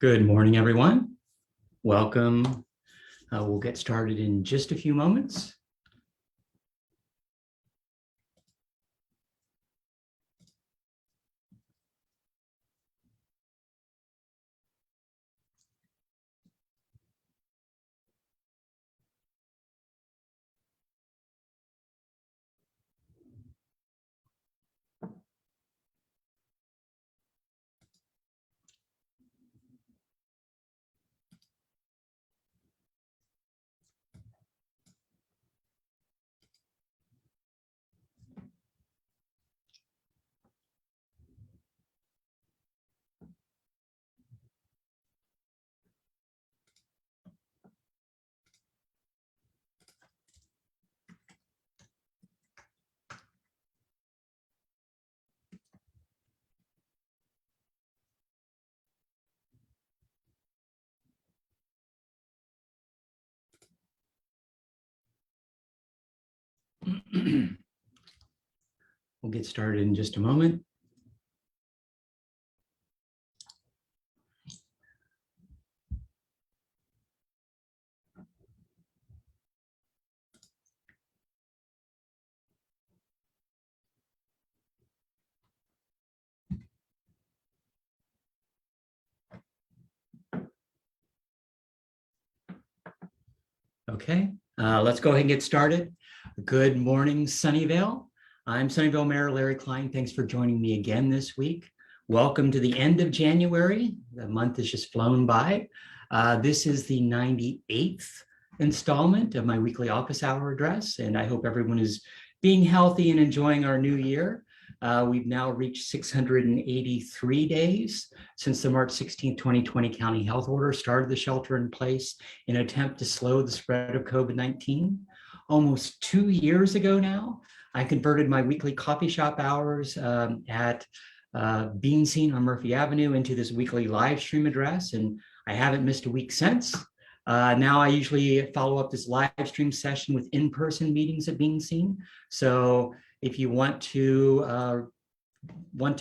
Good morning, everyone. Welcome. We'll get started in just a few moments. We'll get started in just a moment. Okay, let's go ahead and get started. Good morning, Sunnyvale. I'm Sunnyvale Mayor Larry Klein. Thanks for joining me again this week. Welcome to the end of January. The month has just flown by. This is the 98th installment of my weekly office hour address, and I hope everyone is being healthy and enjoying our new year. We've now reached 683 days since the March 16, 2020 county health order started the shelter in place in an attempt to slow the spread of COVID-19. Almost 2 years ago now, I converted my weekly coffee shop hours at Bean Scene on Murphy Avenue into this weekly live stream address, and I haven't missed a week since. Now I usually follow up this live stream session with in-person meetings at Bean Scene. So if you want to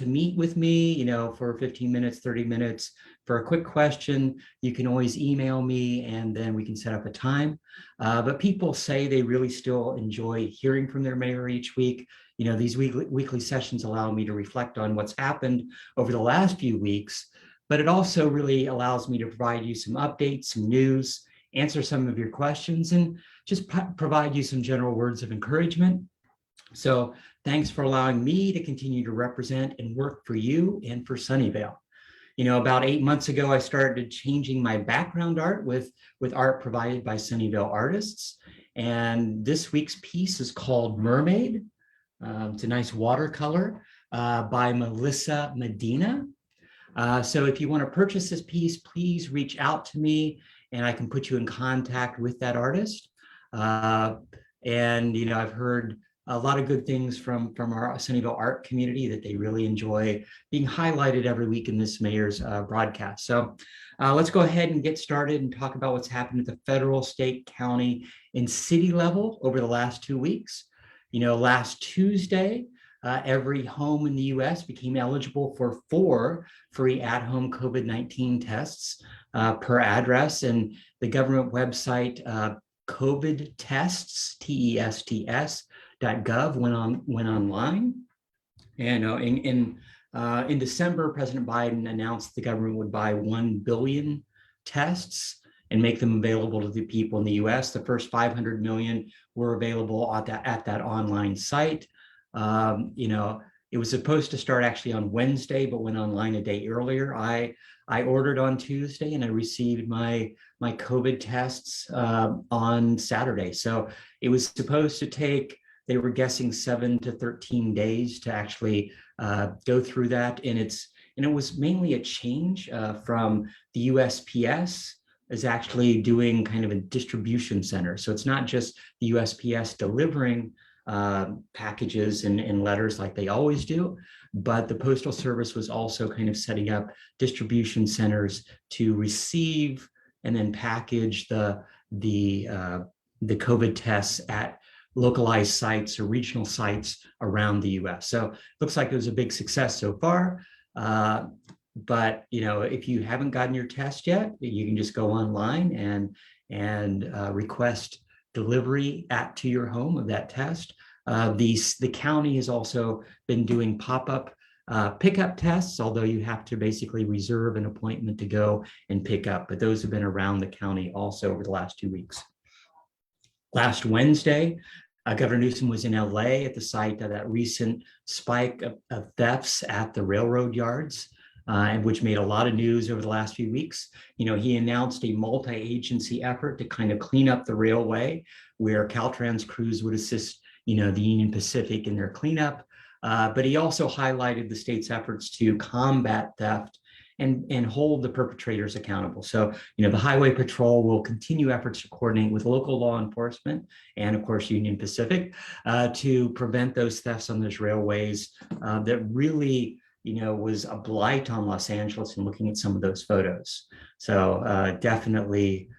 meet with me, for 15 minutes, 30 minutes for a quick question, you can always email me and then we can set up a time. But people say they really still enjoy hearing from their mayor each week. These weekly sessions allow me to reflect on what's happened over the last few weeks, but it also really allows me to provide you some updates, some news, answer some of your questions, and just provide you some general words of encouragement. So thanks for allowing me to continue to represent and work for you and for Sunnyvale. About 8 months ago, I started changing my background art with art provided by Sunnyvale artists. And this week's piece is called MERMAID. It's a nice watercolor by Melissa Medina. So if you want to purchase this piece, please reach out to me and I can put you in contact with that artist. I've heard a lot of good things from our Sunnyvale art community that they really enjoy being highlighted every week in this mayor's broadcast. So let's go ahead and get started and talk about what's happened at the federal, state, county, and city level over the last 2 weeks. Last Tuesday, every home in the US became eligible for 4 free at-home COVID-19 tests per address, and the government website COVID tests, TESTS.gov went online. And in December, President Biden announced the government would buy 1 billion tests and make them available to the people in the US. The first 500 million were available at that online site. It was supposed to start actually on Wednesday, but went online a day earlier. I ordered on Tuesday and I received my COVID tests on Saturday. So it was supposed to take, they were guessing 7 to 13 days to actually go through that. And it was mainly a change from the USPS is actually doing kind of a distribution center. So it's not just the USPS delivering packages and letters like they always do, but the Postal Service was also kind of setting up distribution centers to receive and then package the COVID tests at localized sites or regional sites around the US. So it looks like it was a big success so far. But if you haven't gotten your test yet, you can just go online and request delivery to your home of that test. The county has also been doing pop-up pickup tests, although you have to basically reserve an appointment to go and pick up. But those have been around the county also over the last 2 weeks. Last Wednesday, Governor Newsom was in LA at the site of that recent spike of thefts at the railroad yards, and which made a lot of news over the last few weeks. He announced a multi-agency effort to kind of clean up the railway, where Caltrans crews would assist, the Union Pacific in their cleanup. But he also highlighted the state's efforts to combat theft and hold the perpetrators accountable. So, the Highway Patrol will continue efforts to coordinate with local law enforcement and, of course, Union Pacific to prevent those thefts on those railways that really, was a blight on Los Angeles, and looking at some of those photos. So definitely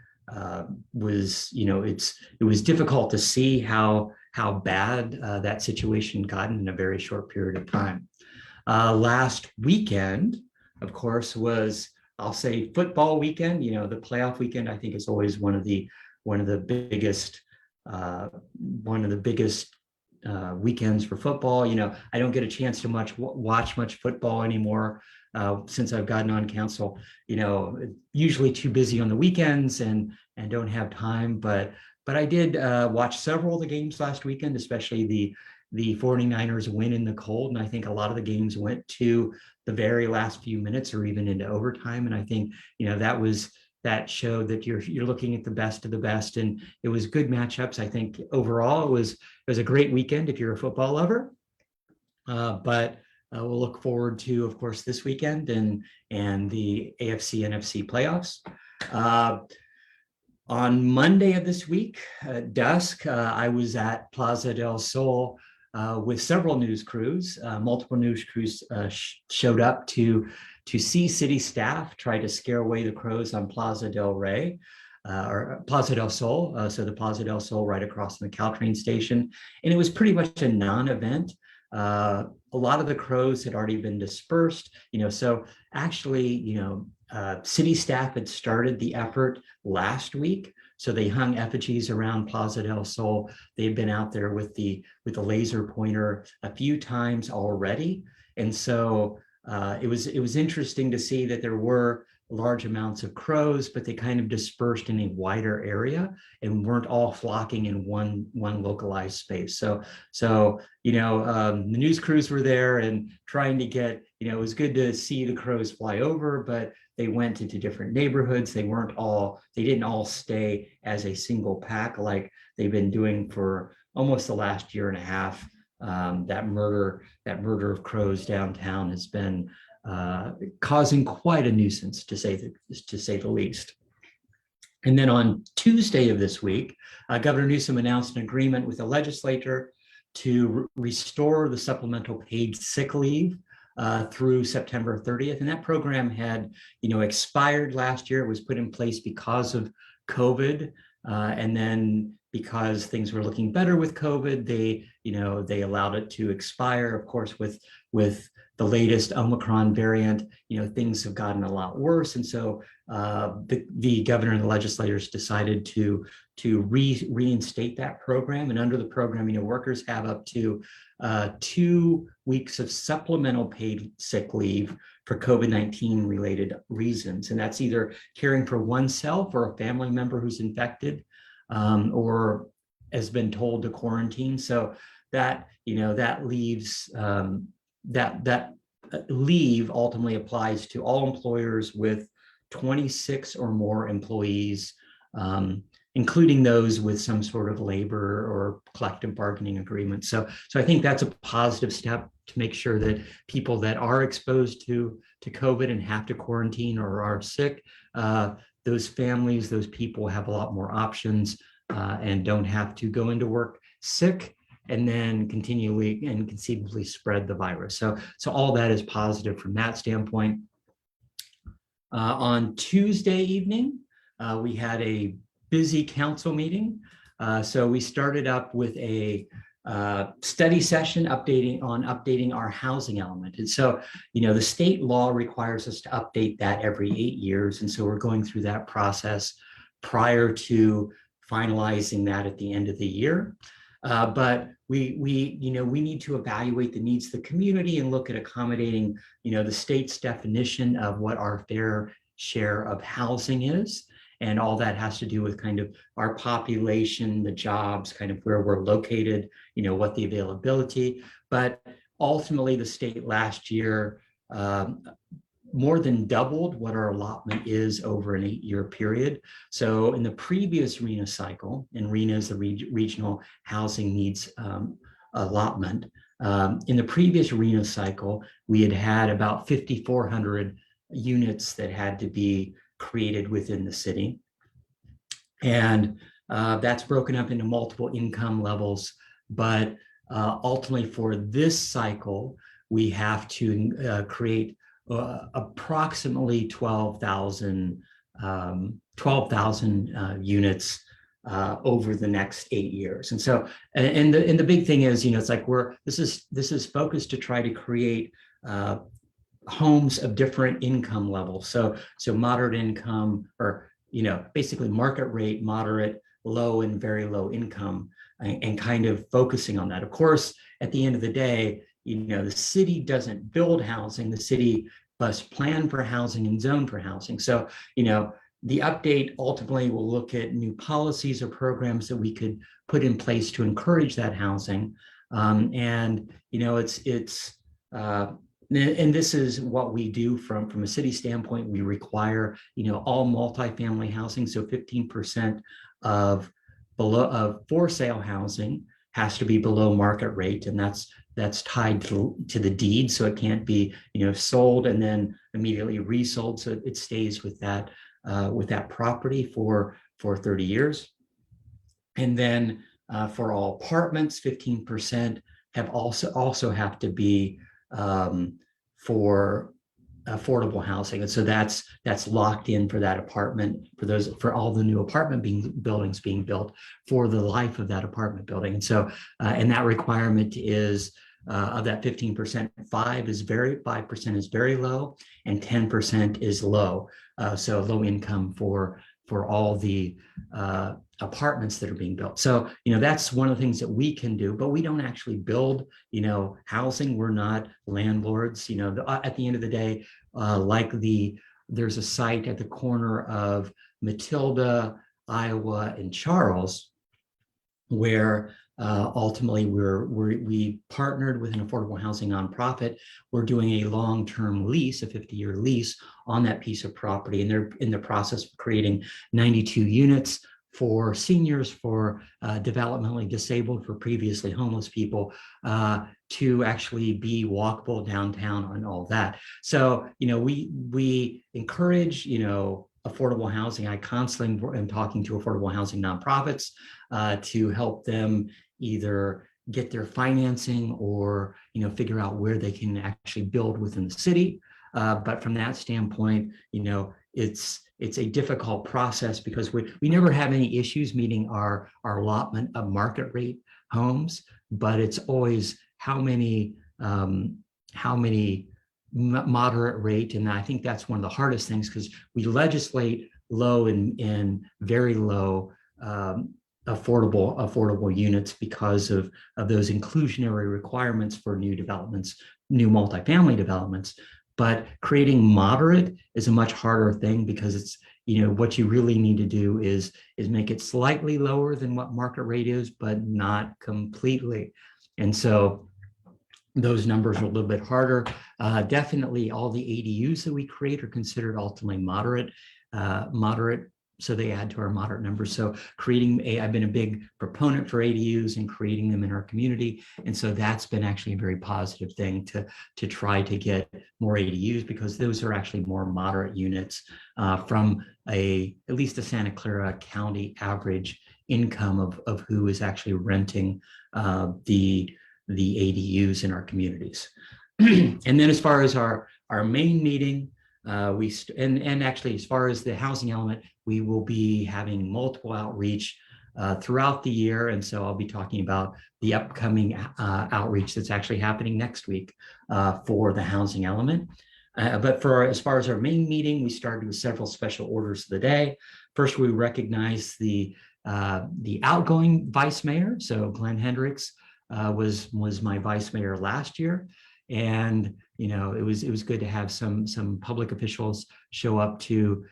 was, it was difficult to see how bad that situation gotten in a very short period of time. Last weekend, of course, was, I'll say, football weekend. The playoff weekend, I think, is always one of the biggest weekends for football. I don't get a chance to watch much football anymore since I've gotten on council. Usually too busy on the weekends and don't have time. But I did watch several of the games last weekend, especially the 49ers win in the cold. And I think a lot of the games went to the very last few minutes or even into overtime. And I think, that showed that you're looking at the best of the best. And it was good matchups. I think overall it was a great weekend if you're a football lover. But we'll look forward to, of course, this weekend and the AFC NFC playoffs. On Monday of this week at dusk, I was at Plaza del Sol with several news crews. Multiple news crews showed up to see city staff try to scare away the crows on Plaza del Rey, or Plaza del Sol. So the Plaza del Sol right across from the Caltrain station. And it was pretty much a non-event. A lot of the crows had already been dispersed, so actually, city staff had started the effort last week. So they hung effigies around Plaza del Sol. They've been out there with the laser pointer a few times already. And so it was interesting to see that there were large amounts of crows, but they kind of dispersed in a wider area and weren't all flocking in one localized space. So the news crews were there and trying to get, it was good to see the crows fly over, but they went into different neighborhoods. They didn't all stay as a single pack like they've been doing for almost the last year and a half. That murder of crows downtown has been causing quite a nuisance, to say the least. And then on Tuesday of this week, Governor Newsom announced an agreement with the legislature to restore the supplemental paid sick leave through September 30th. And that program had, expired last year. It was put in place because of COVID. And then because things were looking better with COVID, they allowed it to expire. Of course, with the latest Omicron variant, things have gotten a lot worse. And so the governor and the legislators decided to reinstate that program. And under the program, workers have up to 2 weeks of supplemental paid sick leave for COVID-19 related reasons. And that's either caring for oneself or a family member who's infected, or has been told to quarantine. So that, that leaves, that leave ultimately applies to all employers with 26 or more employees, including those with some sort of labor or collective bargaining agreement. So I think that's a positive step to make sure that people that are exposed to COVID and have to quarantine or are sick, those families, those people have a lot more options and don't have to go into work sick and then continually and conceivably spread the virus. So all that is positive from that standpoint. On Tuesday evening, we had a busy council meeting. So we started up with a study session updating our housing element. And so, the state law requires us to update that every 8 years. And so we're going through that process prior to finalizing that at the end of the year. But we need to evaluate the needs of the community and look at accommodating, the state's definition of what our fair share of housing is. And all that has to do with kind of our population, the jobs, kind of where we're located, what the availability. But ultimately, the state last year more than doubled what our allotment is over an 8-year period. So in the previous RHNA cycle, and RHNA is the Regional Housing Needs Allotment, in the previous RHNA cycle, we had about 5,400 units that had to be created within the city. And that's broken up into multiple income levels. But ultimately for this cycle, we have to create approximately 12,000 units over the next 8 years. And so, and the big thing is, it's like this is focused to try to create homes of different income levels. So moderate income, or basically market rate, moderate, low, and very low income, and kind of focusing on that. Of course, at the end of the day, the city doesn't build housing. The city must plan for housing and zone for housing. So, the update ultimately will look at new policies or programs that we could put in place to encourage that housing. And this is what we do from a city standpoint. We require, all multifamily housing. So 15% of for sale housing has to be below market rate, and that's tied to the deed. So it can't be, sold and then immediately resold. So it stays with that property for 30 years. And then for all apartments, 15% also have to be for affordable housing. And so that's locked in for that apartment, for all the new apartment buildings being built for the life of that apartment building. And so, and that requirement is of that 15%, 5% is very low, and 10% is low. So low income for all the apartments that are being built. So, that's one of the things that we can do, but we don't actually build, housing. We're not landlords. At the end of the day, there's a site at the corner of Matilda, Iowa, and Charles, where ultimately we partnered with an affordable housing nonprofit. We're doing a long-term lease, a 50-year lease on that piece of property, and they're in the process of creating 92 units for seniors, for developmentally disabled, for previously homeless people, to actually be walkable downtown and all that. So, we encourage, affordable housing. I constantly am talking to affordable housing nonprofits to help them either get their financing or, figure out where they can actually build within the city. But from that standpoint, it's a difficult process because we never have any issues meeting our allotment of market rate homes, but it's always how many moderate rate. And I think that's one of the hardest things, because we legislate low and very low affordable units because of those inclusionary requirements for new developments, new multifamily developments. But creating moderate is a much harder thing, because it's, what you really need to do is make it slightly lower than what market rate is, but not completely. And so those numbers are a little bit harder. Definitely all the ADUs that we create are considered ultimately moderate. So they add to our moderate numbers. So I've been a big proponent for ADUs and creating them in our community. And so that's been actually a very positive thing to try to get more ADUs, because those are actually more moderate units from at least a Santa Clara County average income of who is actually renting the ADUs in our communities. And then as far as our main meeting, and actually as far as the housing element, we will be having multiple outreach throughout the year. And so I'll be talking about the upcoming outreach that's actually happening next week for the housing element. But for as far as our main meeting, we started with several special orders of the day. First, we recognize the outgoing vice mayor. So Glenn Hendricks was my vice mayor last year. And it was good to have some public officials show up to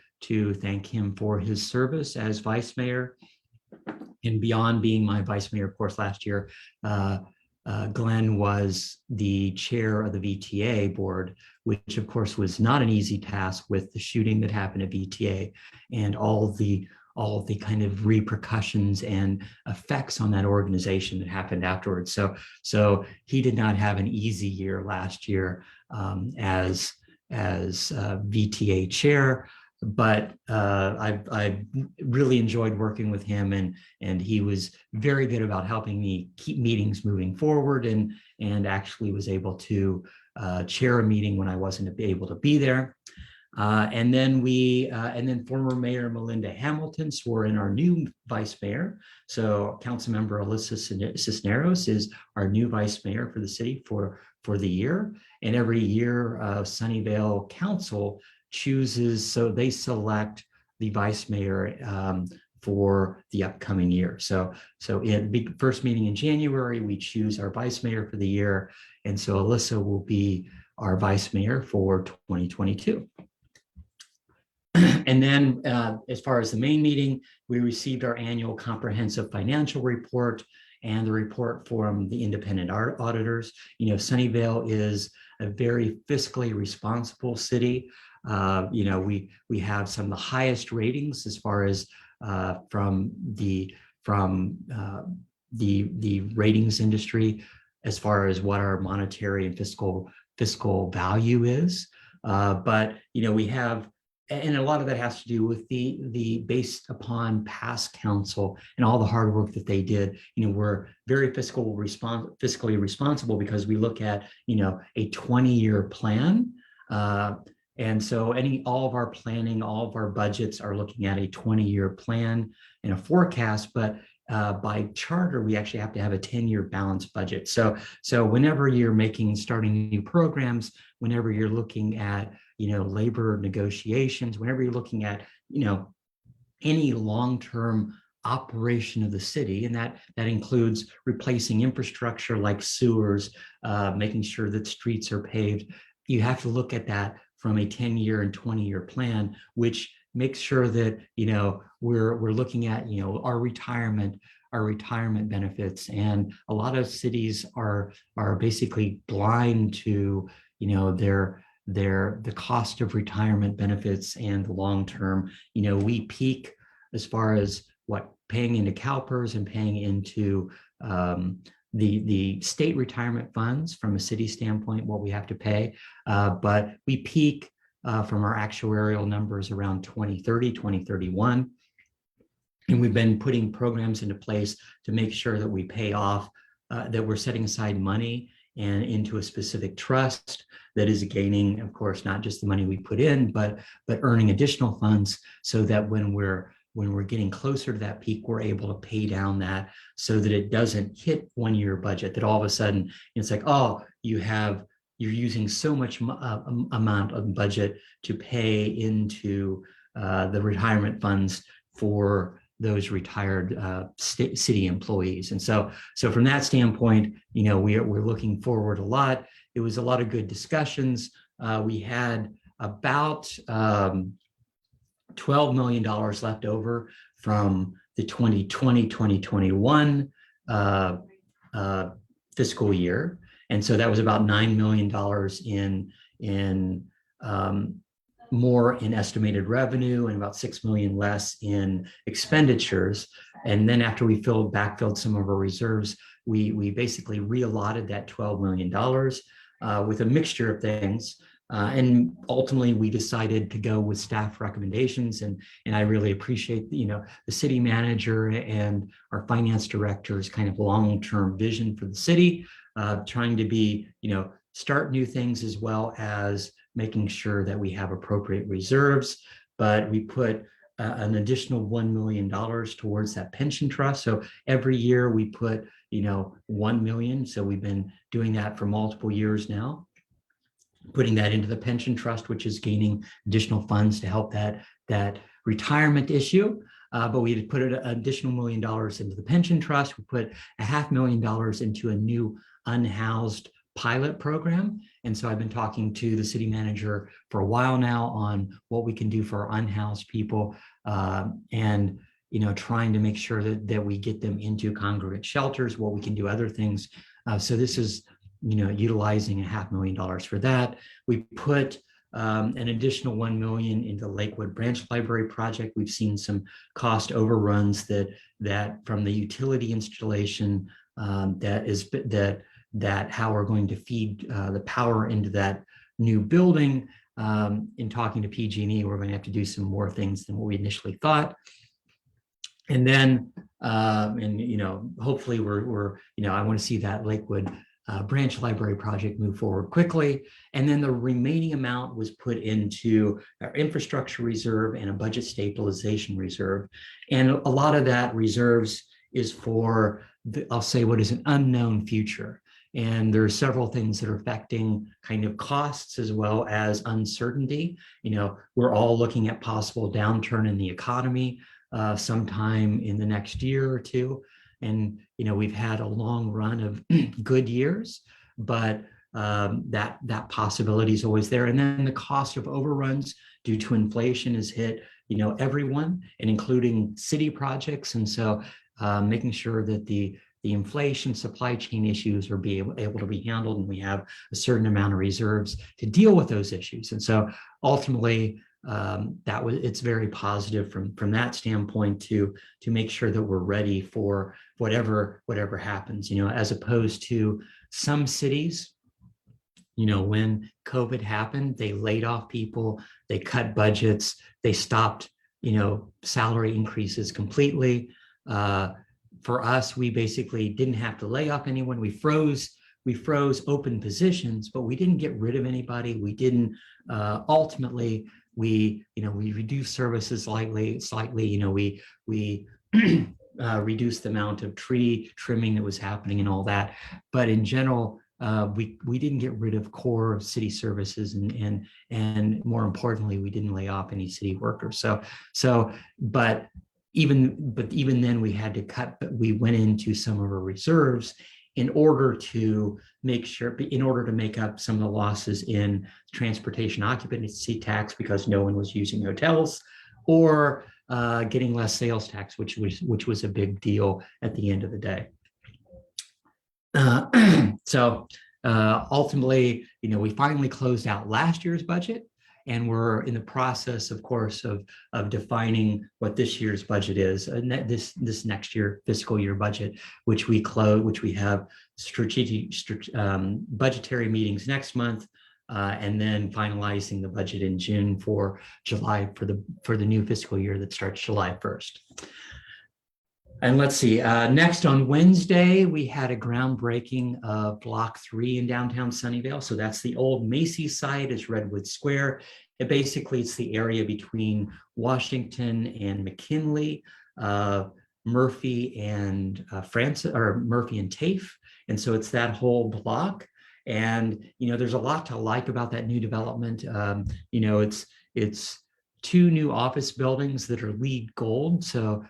thank him for his service as vice mayor. And beyond being my vice mayor, of course, last year, Glenn was the chair of the VTA board, which of course was not an easy task with the shooting that happened at VTA and all the kind of repercussions and effects on that organization that happened afterwards. So he did not have an easy year last year as VTA chair. But I really enjoyed working with him, and he was very good about helping me keep meetings moving forward, and actually was able to chair a meeting when I wasn't able to be there. And then former Mayor Melinda Hamilton swore in our new vice mayor. So Councilmember Alyssa Cisneros is our new vice mayor for the city for the year. And every year, Sunnyvale Council chooses, so they select the vice mayor for the upcoming year. So in the first meeting in January, we choose our vice mayor for the year. And so Alyssa will be our vice mayor for 2022. And then as far as the main meeting, we received our annual comprehensive financial report and the report from the independent auditors. Sunnyvale is a very fiscally responsible city. We have some of the highest ratings as far as from the ratings industry as far as what our monetary and fiscal value is. But we have, and a lot of that has to do with the based upon past council and all the hard work that they did. We're very fiscally responsible because we look at a 20-year plan. And so all of our planning, all of our budgets are looking at a 20-year plan and a forecast, but by charter, we actually have to have a 10-year balanced budget. So whenever you're starting new programs, whenever you're looking at, labor negotiations, whenever you're looking at, any long-term operation of the city, and that includes replacing infrastructure like sewers, making sure that streets are paved, you have to look at that from a 10-year and 20-year plan, which makes sure that we're looking at our retirement benefits. And a lot of cities are basically blind to the cost of retirement benefits and the long term. We peak as far as paying into CalPERS and paying into the state retirement funds from a city standpoint, what we have to pay, but we peak from our actuarial numbers around 2030, 2031. And we've been putting programs into place to make sure that we pay off, that we're setting aside money and into a specific trust that is gaining, of course, not just the money we put in, but earning additional funds so that when we're getting closer to that peak, we're able to pay down that so that it doesn't hit 1 year budget, that all of a sudden it's like, oh, you're using so much amount of budget to pay into the retirement funds for those retired city employees. And so from that standpoint, we're looking forward a lot. It was a lot of good discussions. We had about $12 million left over from the 2020-2021 fiscal year. And so that was about $9 million in more in estimated revenue and about $6 million less in expenditures. And then after we backfilled some of our reserves, we basically reallotted that $12 million with a mixture of things. And ultimately, we decided to go with staff recommendations, and I really appreciate the city manager and our finance director's kind of long-term vision for the city, trying to be start new things as well as making sure that we have appropriate reserves. But we put an additional $1 million towards that pension trust. So every year we put, $1 million. So we've been doing that for multiple years now, putting that into the pension trust, which is gaining additional funds to help that retirement issue. But we had put an additional $1 million into the pension trust. We put $500,000 into a new unhoused pilot program. And so I've been talking to the city manager for a while now on what we can do for our unhoused people, and trying to make sure that we get them into congregate shelters, what we can do other things. So this is utilizing $500,000 for that. We put an additional $1 million into the Lakewood Branch Library project. We've seen some cost overruns that from the utility installation, that how we're going to feed the power into that new building. In talking to PG&E, we're going to have to do some more things than what we initially thought. And then, hopefully I want to see that Lakewood Branch Library project move forward quickly. And then the remaining amount was put into our infrastructure reserve and a budget stabilization reserve. And a lot of that reserves is for, I'll say, what is an unknown future. And there are several things that are affecting kind of costs as well as uncertainty. We're all looking at possible downturn in the economy sometime in the next year or two. And, we've had a long run of good years, but that possibility is always there. And then the cost of overruns due to inflation has hit, everyone, and including city projects. And so making sure that the inflation supply chain issues are able to be handled, and we have a certain amount of reserves to deal with those issues. And so ultimately, it's very positive from that standpoint to make sure that we're ready for whatever happens, as opposed to some cities, when COVID happened, they laid off people, they cut budgets, they stopped, salary increases completely. For us, we basically didn't have to lay off anyone. We froze open positions, but we didn't get rid of anybody. We didn't ultimately. We reduced services slightly. We reduced the amount of tree trimming that was happening and all that. But in general, we didn't get rid of core city services, and more importantly, we didn't lay off any city workers. But even then we had to cut. But we went into some of our reserves in order to make up some of the losses in transportation occupancy tax, because no one was using hotels, or getting less sales tax, which was a big deal at the end of the day. So ultimately, we finally closed out last year's budget, and we're in the process, of course, of defining what this year's budget is, this next year fiscal year budget, which we have strategic budgetary meetings next month, and then finalizing the budget in June for July for the new fiscal year that starts July 1st. And let's see, next on Wednesday, we had a groundbreaking of Block 3 in downtown Sunnyvale. So that's the old Macy's site, is Redwood Square. It's the area between Washington and McKinley, Murphy and Murphy and Tafe. And so it's that whole block. And, there's a lot to like about that new development. It's two new office buildings that are LEED Gold, so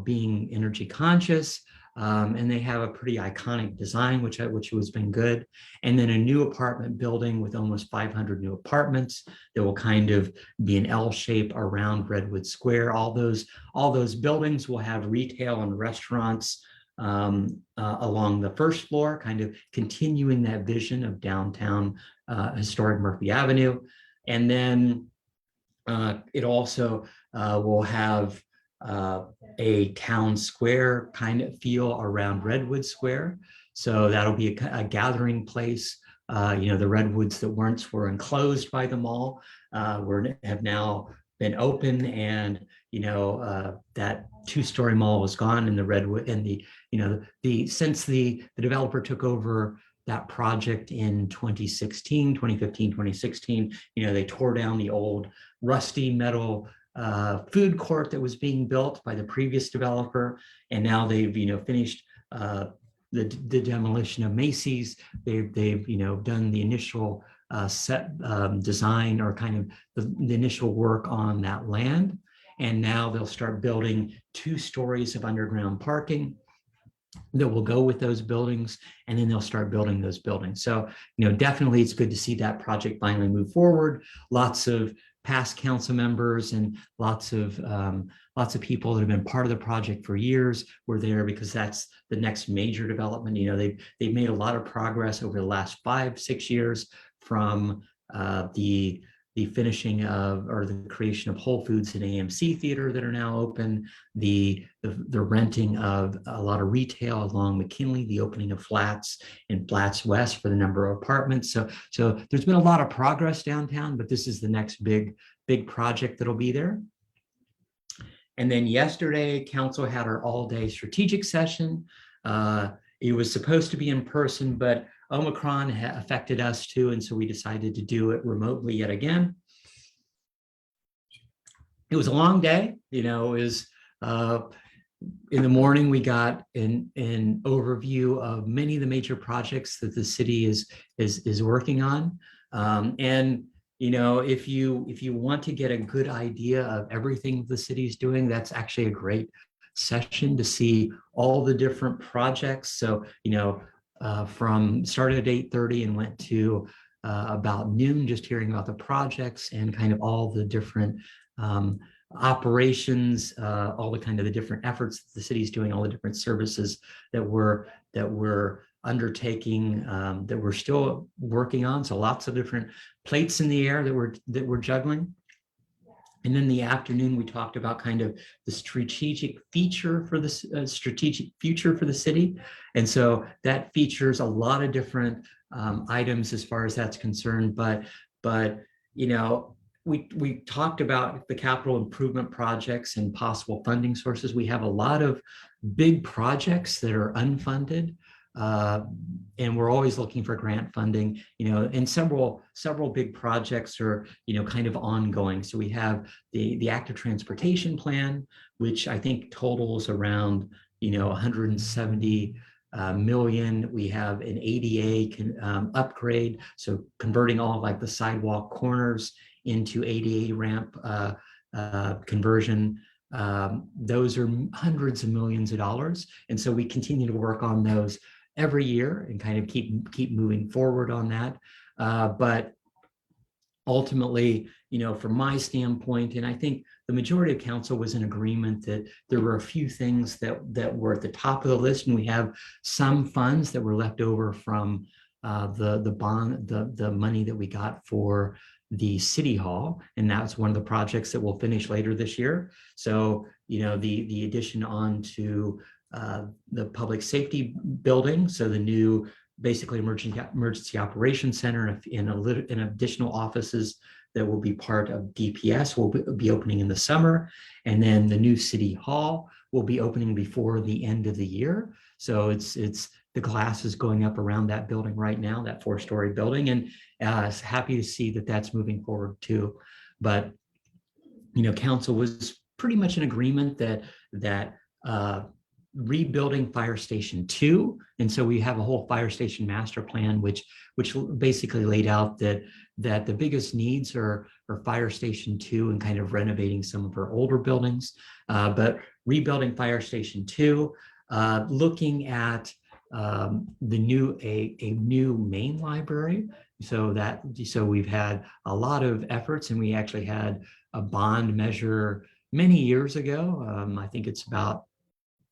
being energy conscious, and they have a pretty iconic design, which has been good. And then a new apartment building with almost 500 new apartments that will kind of be an L shape around Redwood Square. All those buildings will have retail and restaurants along the first floor, kind of continuing that vision of downtown historic Murphy Avenue. And then it also will have a town square kind of feel around Redwood Square. So that'll be a gathering place. The redwoods that once were enclosed by the mall have now been open, and that two-story mall was gone, and the redwood and since the developer took over that project in 2015, 2016, they tore down the old rusty metal food court that was being built by the previous developer, and now they've finished the demolition of Macy's. They've done the initial set design, or kind of the initial work on that land, and now they'll start building 2 stories of underground parking that will go with those buildings, and then they'll start building those buildings. So, definitely it's good to see that project finally move forward. Lots of past council members and lots of people that have been part of the project for years were there, because that's the next major development. They've made a lot of progress over the last 5-6 years, from the finishing of, or the creation of Whole Foods and AMC Theater that are now open, the renting of a lot of retail along McKinley, the opening of Flats and Flats West for the number of apartments. So there's been a lot of progress downtown, but this is the next big project that'll be there. And then yesterday, council had our all-day strategic session. It was supposed to be in person, but Omicron affected us too, and so we decided to do it remotely yet again. It was a long day. It was in the morning, we got an overview of many of the major projects that the city is working on. And if you want to get a good idea of everything the city is doing, that's actually a great session to see all the different projects. So from started at 8:30 and went to about noon, just hearing about the projects and kind of all the different operations, all the kind of the different efforts that the city's doing, all the different services that we're undertaking, that we're still working on. So lots of different plates in the air that we're juggling. And in the afternoon, we talked about kind of the strategic future for the city. And so that features a lot of different items as far as that's concerned. But we talked about the capital improvement projects and possible funding sources. We have a lot of big projects that are unfunded. And we're always looking for grant funding, and several big projects are, kind of ongoing. So we have the active transportation plan, which I think totals around, 170 million. We have an ADA upgrade, so converting all like the sidewalk corners into ADA ramp conversion. Those are hundreds of millions of dollars, and so we continue to work on those every year and kind of keep moving forward on that. But ultimately, from my standpoint, and I think the majority of council was in agreement that there were a few things that were at the top of the list, and we have some funds that were left over from the money that we got for the city hall, and that's one of the projects that will finish later this year. So the addition on to the public safety building, so the new basically emergency operations center and additional offices that will be part of DPS will be opening in the summer, and then the new city hall will be opening before the end of the year. So it's the glass is going up around that building right now, that 4-story building, and happy to see that that's moving forward too. But council was pretty much in agreement that rebuilding Fire Station 2, and so we have a whole fire station master plan, which basically laid out that the biggest needs are Fire Station 2 and kind of renovating some of our older buildings, but rebuilding Fire Station 2, looking at a new main library. So we've had a lot of efforts, and we actually had a bond measure many years ago. I think it's about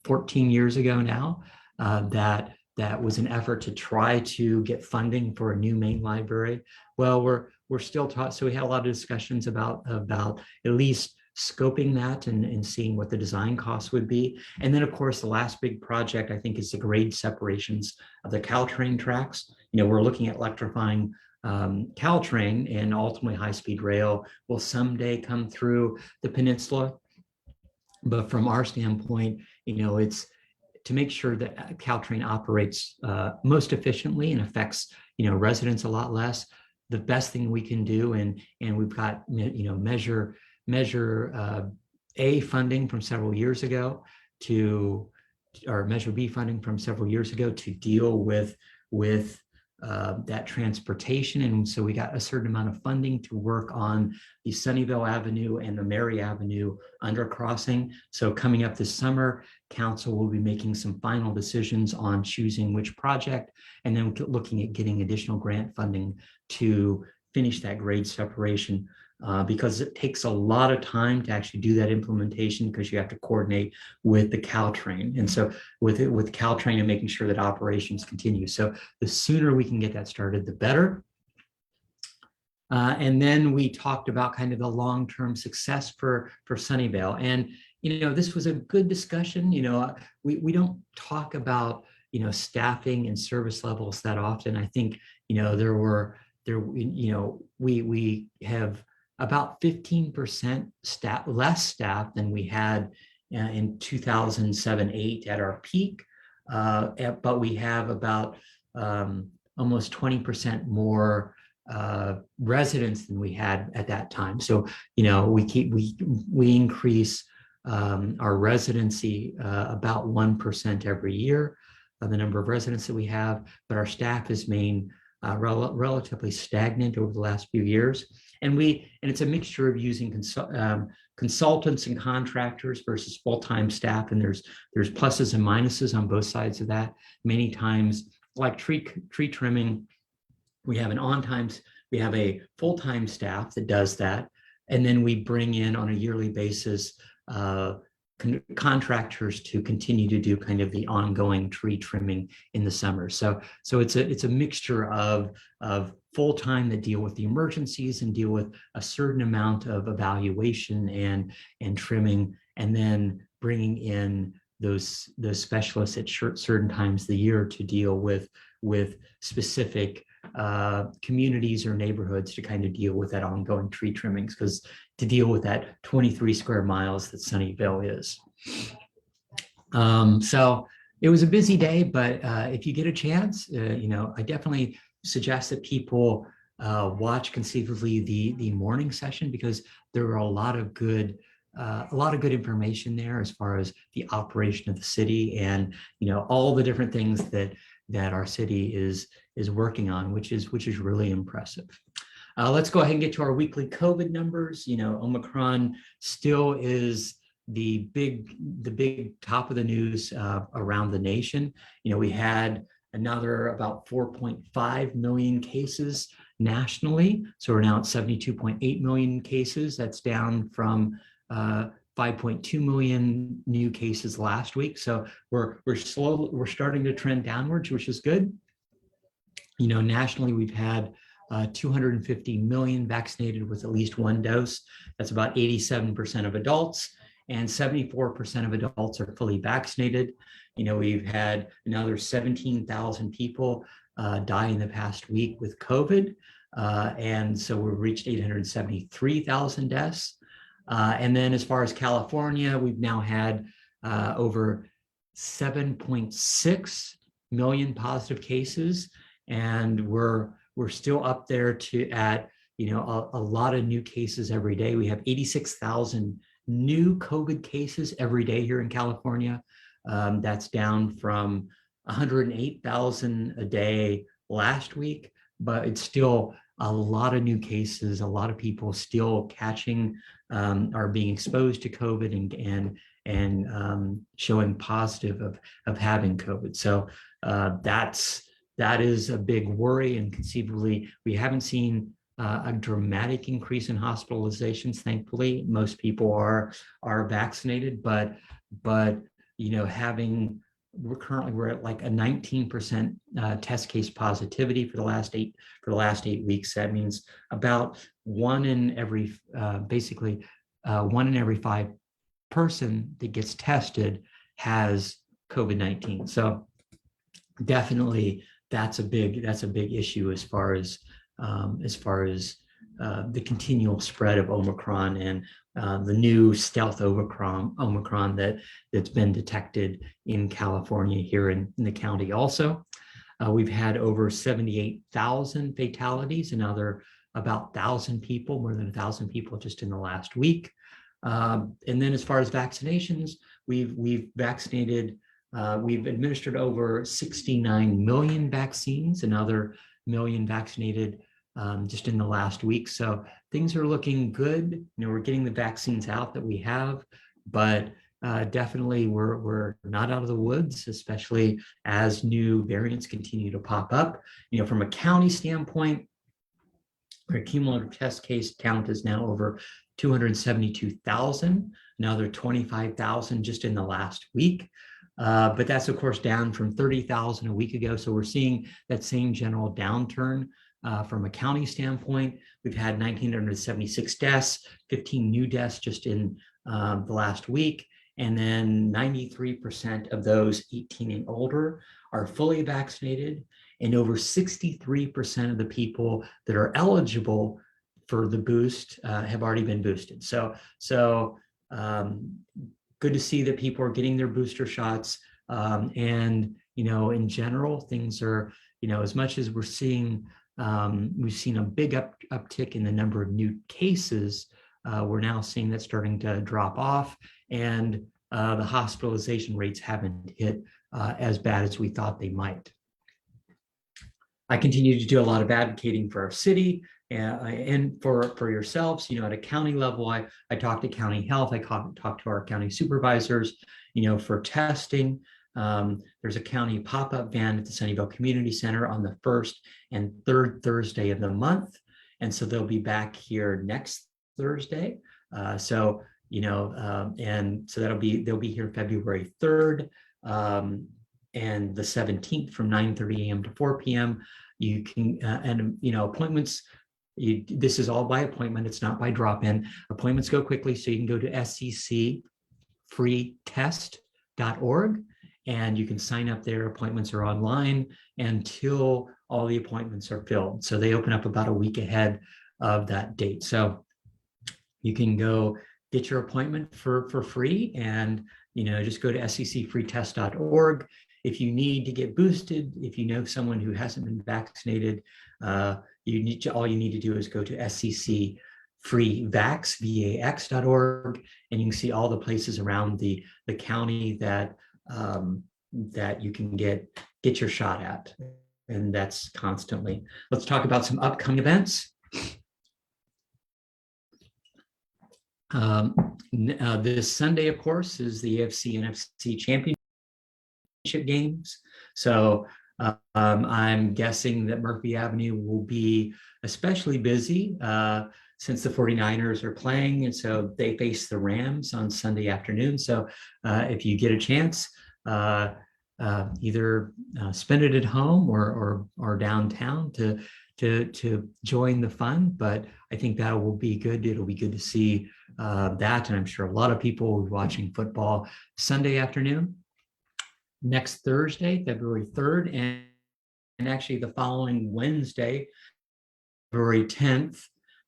14 years ago now, that was an effort to try to get funding for a new main library. Well, we're still taught, so we had a lot of discussions about at least scoping that and seeing what the design costs would be. And then of course, the last big project I think is the grade separations of the Caltrain tracks. We're looking at electrifying Caltrain, and ultimately high-speed rail will someday come through the peninsula. But from our standpoint, it's to make sure that Caltrain operates most efficiently and affects, residents a lot less. The best thing we can do, and we've got, Measure Measure A funding from several years ago to, or Measure B funding from several years ago to deal with that transportation. And so we got a certain amount of funding to work on the Sunnyvale Avenue and the Mary Avenue undercrossing. So coming up this summer, council will be making some final decisions on choosing which project, and then looking at getting additional grant funding to finish that grade separation. Because it takes a lot of time to actually do that implementation, because you have to coordinate with the Caltrain. And so with Caltrain and making sure that operations continue. So the sooner we can get that started, the better. And then we talked about kind of the long-term success for Sunnyvale. And, this was a good discussion. We don't talk about, staffing and service levels that often. I think, we have about 15% less staff than we had in 2007-8 at our peak, but we have about almost 20% more residents than we had at that time. So we increase our residency about 1% every year of the number of residents that we have, but our staff has remained relatively stagnant over the last few years. And it's a mixture of using consultants and contractors versus full-time staff. And there's pluses and minuses on both sides of that. Many times, like tree trimming, we have a full-time staff that does that. And then we bring in on a yearly basis contractors to continue to do kind of the ongoing tree trimming in the summer. So it's a mixture of full-time that deal with the emergencies and deal with a certain amount of evaluation and trimming, and then bringing in those specialists at certain times of the year to deal with specific communities or neighborhoods to kind of deal with that ongoing tree trimmings, because to deal with that 23 square miles that Sunnyvale is. So it was a busy day, but if you get a chance, I definitely suggest that people watch conceivably the morning session, because there are a lot of good information there as far as the operation of the city and all the different things that our city is working on, which is really impressive. Let's go ahead and get to our weekly COVID numbers. Omicron still is the big top of the news around the nation. We had another about 4.5 million cases nationally. So we're now at 72.8 million cases. That's down from 5.2 million new cases last week. So we're starting to trend downwards, which is good. Nationally, we've had 250 million vaccinated with at least one dose. That's about 87% of adults, and 74% of adults are fully vaccinated. We've had another 17,000 people die in the past week with COVID. And so we've reached 873,000 deaths. And then as far as California, we've now had over 7.6 million positive cases. And we're still up there at a lot of new cases every day. We have 86,000 new COVID cases every day here in California. That's down from 108,000 a day last week, but it's still a lot of new cases. A lot of people still catching, are being exposed to COVID and showing positive of having COVID. So that is a big worry, and conceivably we haven't seen a dramatic increase in hospitalizations. Thankfully, most people are vaccinated, but we're at like a 19% test case positivity for the last 8 weeks. That means about one in every 5 person that gets tested has COVID-19. So definitely that's a big issue as far as the continual spread of Omicron and the new stealth Omicron that's been detected in California here in the county also. We've had over 78,000 fatalities, and now about 1,000 people, more than 1,000 people just in the last week. And then as far as vaccinations, we've vaccinated, we've administered over 69 million vaccines, another million vaccinated just in the last week. So things are looking good. We're getting the vaccines out that we have, but definitely we're not out of the woods, especially as new variants continue to pop up. From a county standpoint, our cumulative test case count is now over 272,000. Another 25,000 just in the last week. But that's, of course, down from 30,000 a week ago. So we're seeing that same general downturn from a county standpoint. We've had 1,976 deaths, 15 new deaths just in the last week. And then 93% of those 18 and older are fully vaccinated. And over 63% of the people that are eligible for the boost have already been boosted. So good to see that people are getting their booster shots. And, in general, things are, as much as we're seeing, we've seen a big uptick in the number of new cases, we're now seeing that starting to drop off, and the hospitalization rates haven't hit as bad as we thought they might. I continue to do a lot of advocating for our city and for yourselves. At a county level, I talk to county health, I talk to our county supervisors, for testing. There's a county pop-up van at the Sunnyvale Community Center on the 1st and 3rd Thursday of the month. And so they'll be back here next Thursday. And so they'll be here February 3rd and the 17th from 9:30 a.m. to 4 p.m. You can, appointments, this is all by appointment. It's not by drop-in. Appointments go quickly, so you can go to sccfreetest.org and you can sign up there. Appointments are online until all the appointments are filled. So they open up about a week ahead of that date. So you can go get your appointment for free, and just go to sccfreetest.org. If you need to get boosted, if you know someone who hasn't been vaccinated, all you need to do is go to sccfreevax.org, and you can see all the places around the county that you can get your shot at, and that's constantly. Let's talk about some upcoming events. This Sunday, of course, is the AFC NFC Championship games. So I'm guessing that Murphy Avenue will be especially busy since the 49ers are playing. And so they face the Rams on Sunday afternoon. So if you get a chance, either spend it at home or downtown to join the fun. But I think that will be good. It'll be good to see that. And I'm sure a lot of people will be watching football Sunday afternoon. Next Thursday, February 3rd, and actually the following Wednesday, February 10th,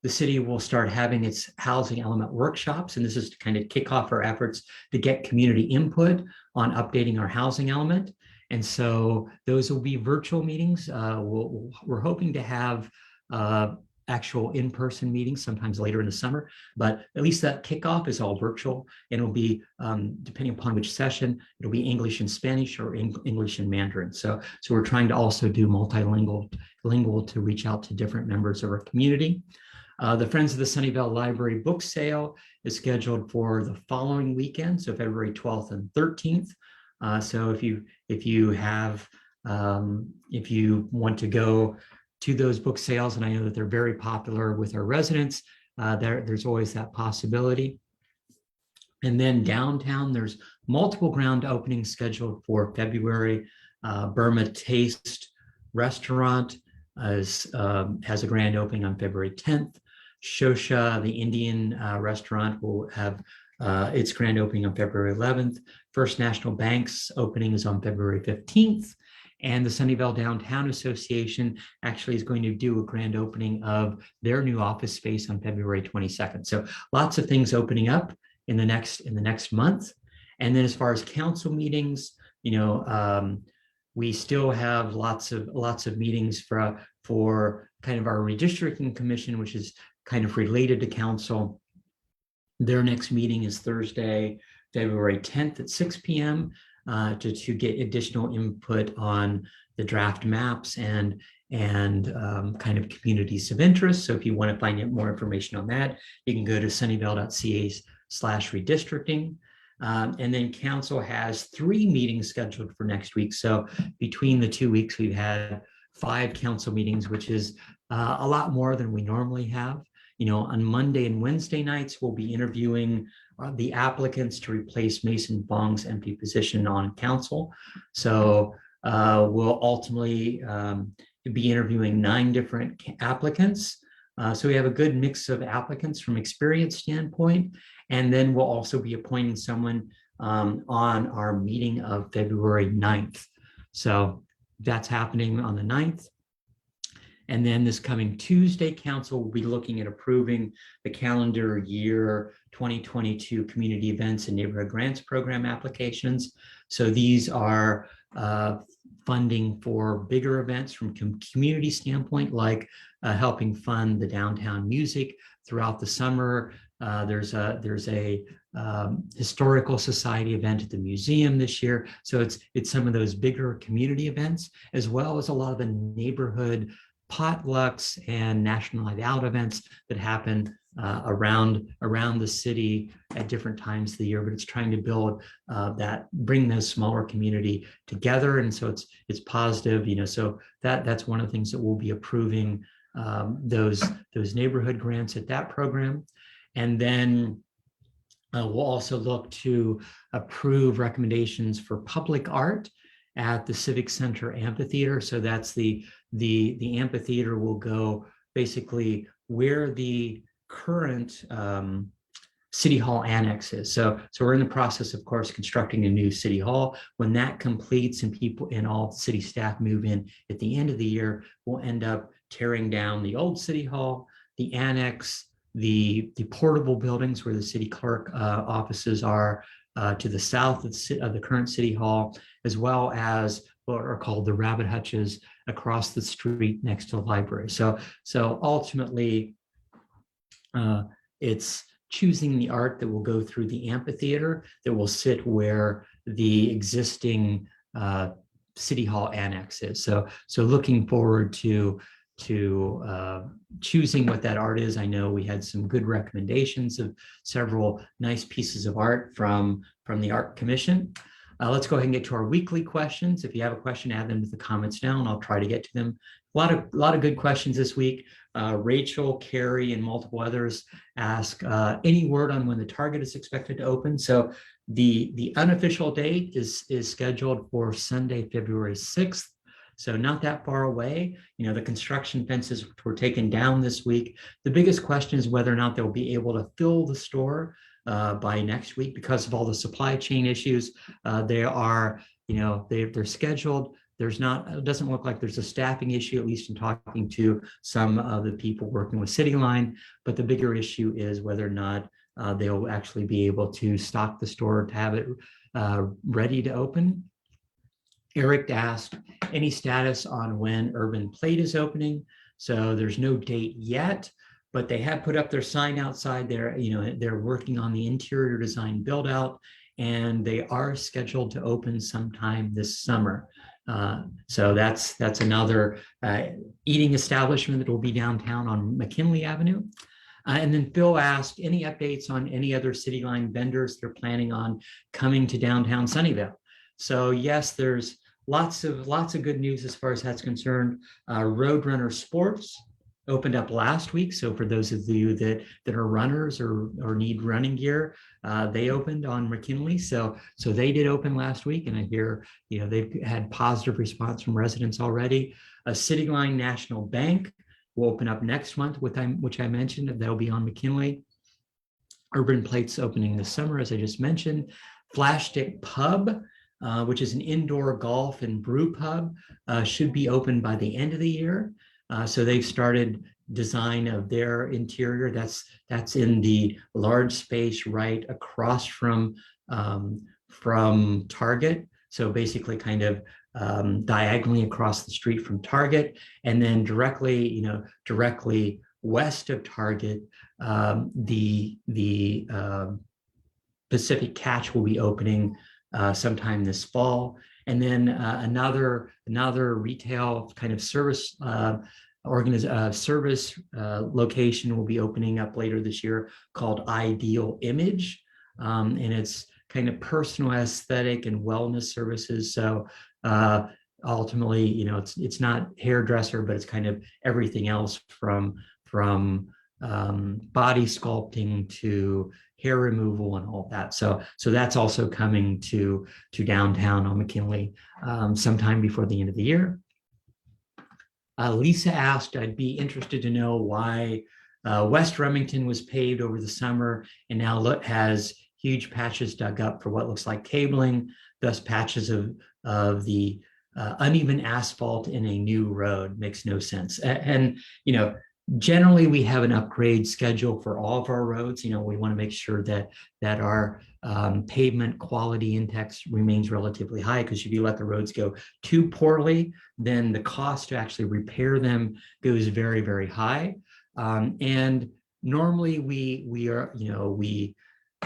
the city will start having its housing element workshops. And this is to kind of kick off our efforts to get community input on updating our housing element. And so those will be virtual meetings. We're hoping to have actual in-person meetings sometimes later in the summer, but at least that kickoff is all virtual, and it'll be, depending upon which session, it'll be English and Spanish or English and Mandarin. So we're trying to also do multilingual to reach out to different members of our community. The Friends of the Sunnyvale Library book sale is scheduled for the following weekend, so February 12th and 13th. So if you want to go to those book sales, and I know that they're very popular with our residents, there's always that possibility. And then downtown, there's multiple grand openings scheduled for February. Burma Taste Restaurant has a grand opening on February 10th. Shosha, the Indian restaurant, will have its grand opening on February 11th. First National Bank's opening is on February 15th. And the Sunnyvale Downtown Association actually is going to do a grand opening of their new office space on February 22nd. So lots of things opening up in the next month. And then as far as council meetings, we still have lots of meetings for for kind of our redistricting commission, which is kind of related to council. Their next meeting is Thursday, February 10th at 6 p.m. To get additional input on the draft maps and kind of communities of interest. So if you want to find out more information on that, you can go to sunnyvale.ca/redistricting. And then council has 3 meetings scheduled for next week. So between the 2 weeks, we've had 5 council meetings, which is a lot more than we normally have. You know, on Monday and Wednesday nights, we'll be interviewing the applicants to replace Mason Fong's empty position on council. So we'll ultimately be interviewing 9 different applicants. So we have a good mix of applicants from experience standpoint. And then we'll also be appointing someone on our meeting of February 9th. So that's happening on the 9th. And then this coming Tuesday, council will be looking at approving the calendar year 2022 community events and neighborhood grants program applications. So these are funding for bigger events from community standpoint, like helping fund the downtown music throughout the summer. There's a historical society event at the museum this year. So it's some of those bigger community events, as well as a lot of the neighborhood potlucks and National Night Out events that happen around the city at different times of the year. But it's trying to build bring those smaller community together, and so it's positive. You know, so that's one of the things that we'll be approving, those neighborhood grants at that program. And then we'll also look to approve recommendations for public art at the Civic Center Amphitheater. So that's the amphitheater will go basically where the current City Hall annex is. So we're in the process, of course, constructing a new City Hall. When that completes and people and all city staff move in at the end of the year, we'll end up tearing down the old City Hall, the annex, the portable buildings where the city clerk offices are to the south of the current City Hall, as well as what are called the rabbit hutches across the street next to the library. So ultimately, it's choosing the art that will go through the amphitheater that will sit where the existing City Hall annex is. So looking forward to choosing what that art is. I know we had some good recommendations of several nice pieces of art from the Art Commission. Let's go ahead and get to our weekly questions. If you have a question, add them to the comments now, and I'll try to get to them. A lot of good questions this week. Rachel, Carrie, and multiple others ask any word on when the Target is expected to open. So the unofficial date is scheduled for Sunday, February 6th. So not that far away. You know, the construction fences were taken down this week. The biggest question is whether or not they'll be able to fill the store by next week because of all the supply chain issues. They're scheduled. It doesn't look like there's a staffing issue, at least in talking to some of the people working with CityLine. But the bigger issue is whether or not they'll actually be able to stock the store to have it ready to open. Eric asked any status on when Urban Plate is opening. So there's no date yet, but they have put up their sign outside there. You know, they're working on the interior design build out, and they are scheduled to open sometime this summer. So that's another eating establishment that will be downtown on McKinley Avenue. And then Phil asked any updates on any other CityLine vendors that are planning on coming to downtown Sunnyvale. So yes, there's lots of good news as far as that's concerned. Roadrunner Sports opened up last week. So for those of you that are runners or need running gear, they opened on McKinley. So they did open last week, and I hear they've had positive response from residents already. CityLine National Bank will open up next month, which I mentioned. That'll be on McKinley. Urban Plate's opening this summer, as I just mentioned. Flashstick Pub, which is an indoor golf and brew pub, should be open by the end of the year. So they've started design of their interior. That's in the large space right across from Target. So basically kind of diagonally across the street from Target, and then directly west of Target, the Pacific Catch will be opening sometime this fall, and then another retail kind of service location will be opening up later this year called Ideal Image, and it's kind of personal aesthetic and wellness services. So ultimately, it's not hairdresser, but it's kind of everything else from body sculpting to hair removal and all that. So that's also coming to downtown on McKinley sometime before the end of the year. Lisa asked, I'd be interested to know why West Remington was paved over the summer and now has huge patches dug up for what looks like cabling, thus patches of the uneven asphalt in a new road. Makes no sense. And generally we have an upgrade schedule for all of our roads. We want to make sure that our pavement quality index remains relatively high, because if you let the roads go too poorly, then the cost to actually repair them goes very, very high. And normally we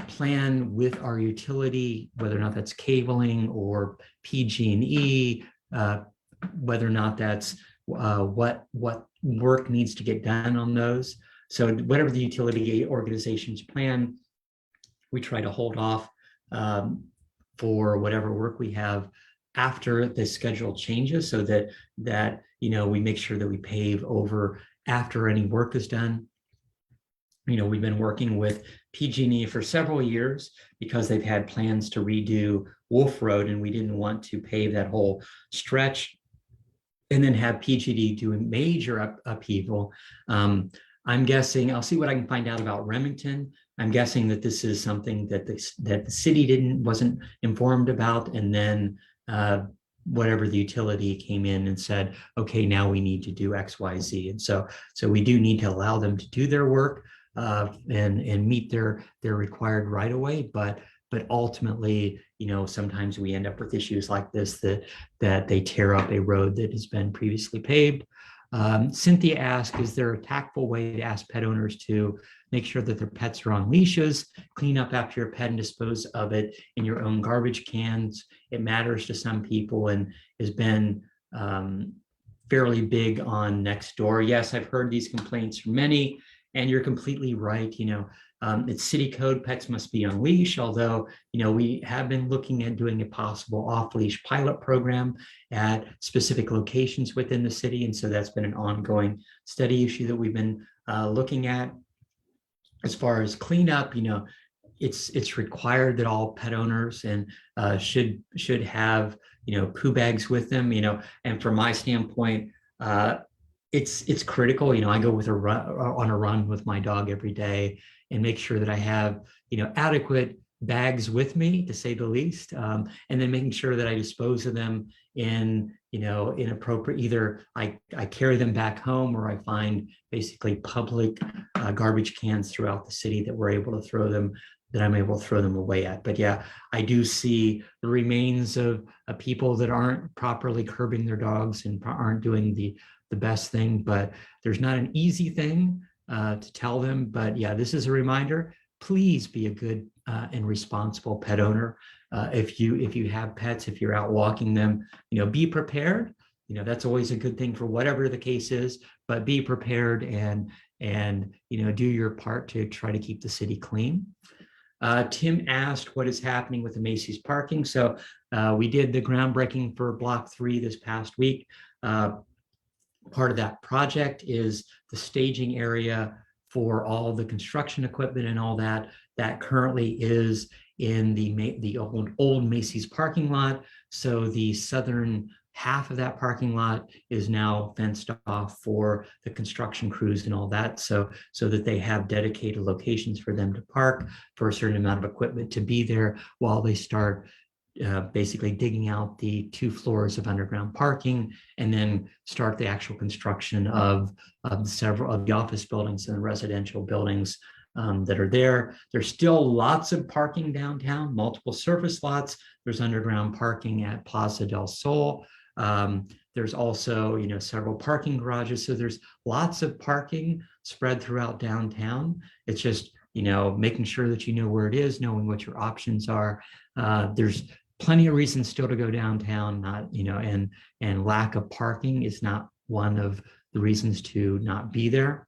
plan with our utility, whether or not that's cabling or PG&E, whether or not that's what work needs to get done on those. So whatever the utility organization's plan, we try to hold off for whatever work we have after the schedule changes, so that we make sure that we pave over after any work is done. We've been working with PG&E for several years because they've had plans to redo Wolf Road, and we didn't want to pave that whole stretch and then have PG&E do a major upheaval. I'm guessing, I'll see what I can find out about Remington. I'm guessing that this is something that the city wasn't informed about, and then whatever the utility came in and said, okay, now we need to do X, Y, Z. And so we do need to allow them to do their work and meet their required right of way, but ultimately, sometimes we end up with issues like this, that they tear up a road that has been previously paved. Cynthia asked, is there a tactful way to ask pet owners to make sure that their pets are on leashes, clean up after your pet and dispose of it in your own garbage cans? It matters to some people and has been fairly big on Nextdoor. Yes, I've heard these complaints from many, and you're completely right. It's city code, pets must be on leash, although, we have been looking at doing a possible off-leash pilot program at specific locations within the city. And so that's been an ongoing study issue that we've been looking at. As far as cleanup, it's required that all pet owners and should have, poo bags with them, and from my standpoint, it's critical. I go on a run with my dog every day and make sure that I have, adequate bags with me, to say the least, and then making sure that I dispose of them in appropriate, either I carry them back home, or I find basically public garbage cans throughout the city that I'm able to throw them away at. But yeah, I do see the remains of people that aren't properly curbing their dogs and aren't doing the best thing, but there's not an easy thing to tell them. But yeah, this is a reminder, please be a good and responsible pet owner. If you have pets, if you're out walking them, be prepared. That's always a good thing for whatever the case is, but be prepared and do your part to try to keep the city clean. Tim asked what is happening with the Macy's parking. So we did the groundbreaking for Block 3 this past week. Part of that project is the staging area for all the construction equipment and all that currently is in the old Macy's parking lot. So the southern half of that parking lot is now fenced off for the construction crews and all that, so that they have dedicated locations for them to park, for a certain amount of equipment to be there while they start basically digging out the 2 floors of underground parking, and then start the actual construction of several of the office buildings and the residential buildings that are there. There's still lots of parking downtown, multiple surface lots. There's underground parking at Plaza del Sol. There's also, several parking garages. So there's lots of parking spread throughout downtown. It's just, making sure that you know where it is, knowing what your options are. There's plenty of reasons still to go downtown, not, and lack of parking is not one of the reasons to not be there.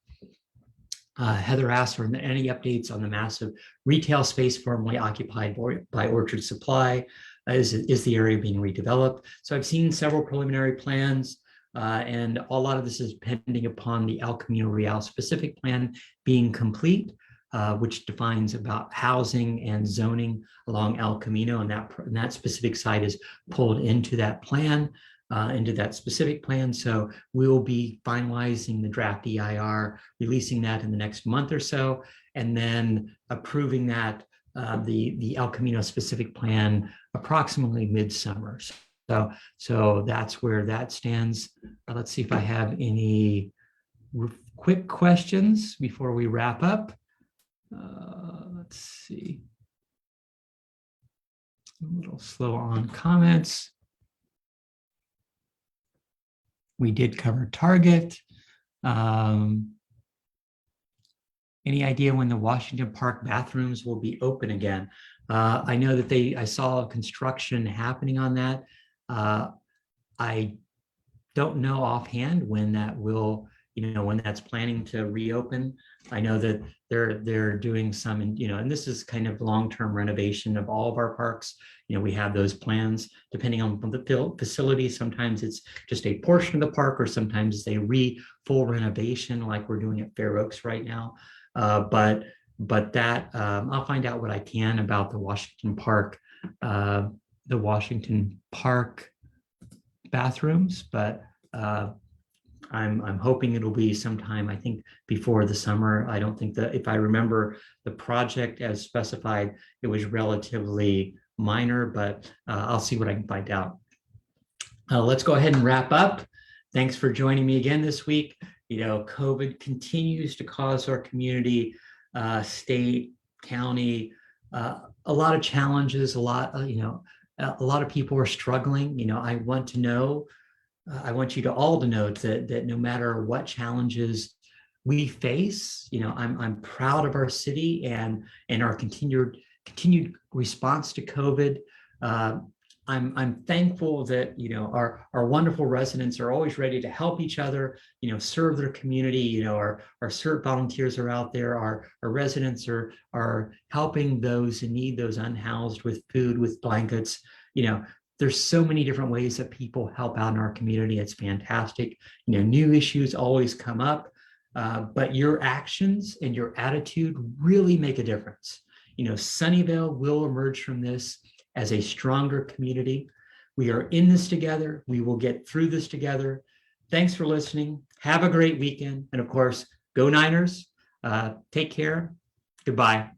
Heather asked for any updates on the massive retail space formerly occupied by Orchard Supply. Is the area being redeveloped? So I've seen several preliminary plans, and a lot of this is pending upon the El Camino Real specific plan being complete, which defines about housing and zoning along El Camino, and that specific site is pulled into that plan, into that specific plan. So we will be finalizing the draft EIR, releasing that in the next month or so, and then approving that, the El Camino specific plan approximately midsummer. So that's where that stands. Let's see if I have any quick questions before we wrap up. Let's see. A little slow on comments. We did cover Target. Any idea when the Washington Park bathrooms will be open again? I know that I saw construction happening on that. I don't know offhand when that will, when that's planning to reopen. I know that they're doing some, and this is kind of long-term renovation of all of our parks. We have those plans depending on the facility. Sometimes it's just a portion of the park, or sometimes it's a full renovation like we're doing at Fair Oaks right now. But that I'll find out what I can about the Washington Park bathrooms, but I'm hoping it'll be sometime, I think, before the summer. I don't think that, if I remember the project as specified, it was relatively minor, but I'll see what I can find out. Let's go ahead and wrap up. Thanks for joining me again this week. COVID continues to cause our community, state, county, a lot of challenges, a lot of people are struggling. I want you all to know that no matter what challenges we face, I'm proud of our city and our continued response to COVID. I'm thankful that our wonderful residents are always ready to help each other, serve their community. Our CERT volunteers are out there. Our residents are helping those in need, those unhoused, with food, with blankets. There's so many different ways that people help out in our community. It's fantastic. New issues always come up, but your actions and your attitude really make a difference. Sunnyvale will emerge from this as a stronger community. We are in this together. We will get through this together. Thanks for listening. Have a great weekend. And of course, go Niners. Take care. Goodbye.